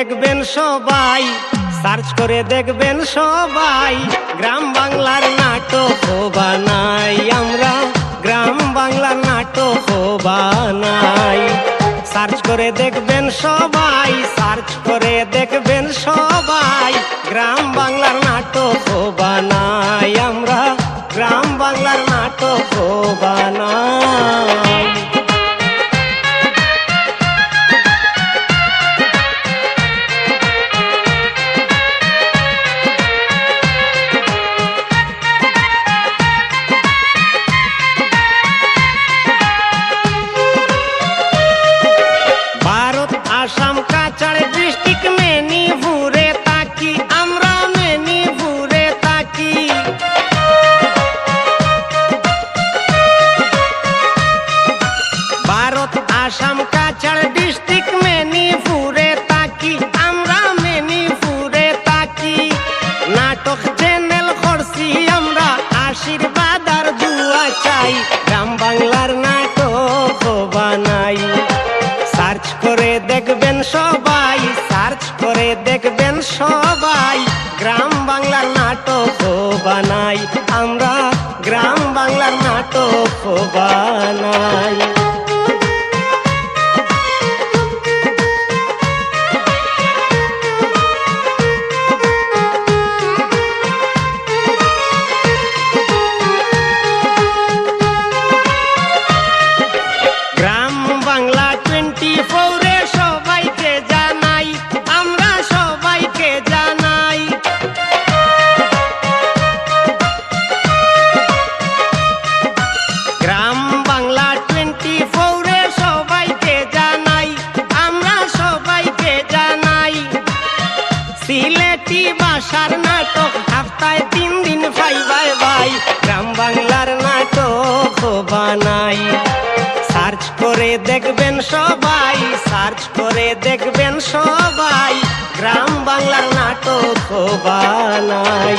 দেখবেন সবাই, সার্চ করে দেখবেন সবাই, গ্রাম বাংলার নাটক বানাই আমরা, গ্রাম বাংলার নাটক বানাই। সার্চ করে দেখবেন সবাই, সার্চ করে দেখবেন সবাই, গ্রাম বাংলার নাটক বানাই আমরা, গ্রাম বাংলার নাটক বানাই। আসাম কাছাড় ডিস্ট্রিক্ট মেদিনীপুরে থাকি আমরা, মেদিনীপুরে থাকি। ভারত আসাম কাছাড় ডিস্ট্রিক্ট মেদিনীপুরে থাকি আমরা, মেদিনীপুরে থাকি। নাটক চ্যানেল করছি আমরা, আশীর্বাদ আর দুয়া চাই, গ্রাম বাংলার নাটক বানাই। সার্চ করে দেখবেন সবাই, সার্চ করে দেখবেন সবাই, গ্রাম বাংলার নাটক বানাই আমরা, গ্রাম বাংলার নাটক বানাই। গ্রাম বাংলা 24-এ সবাইকে জানাই, আমরা সবাইকে জানাই। গ্রাম বাংলা 24-এ সবাইকে জানাই, আমরা সবাইকে জানাই। সিলেটি ভাষার নাটক সপ্তাহে 3 দিন পাইবাই ভাই, গ্রাম বাংলার নাটক বানাই। সার্চ করে দেখবেন সবাই, সার্চ করে দেখবেন সবাই, গ্রাম বাংলার নাটক বানাই।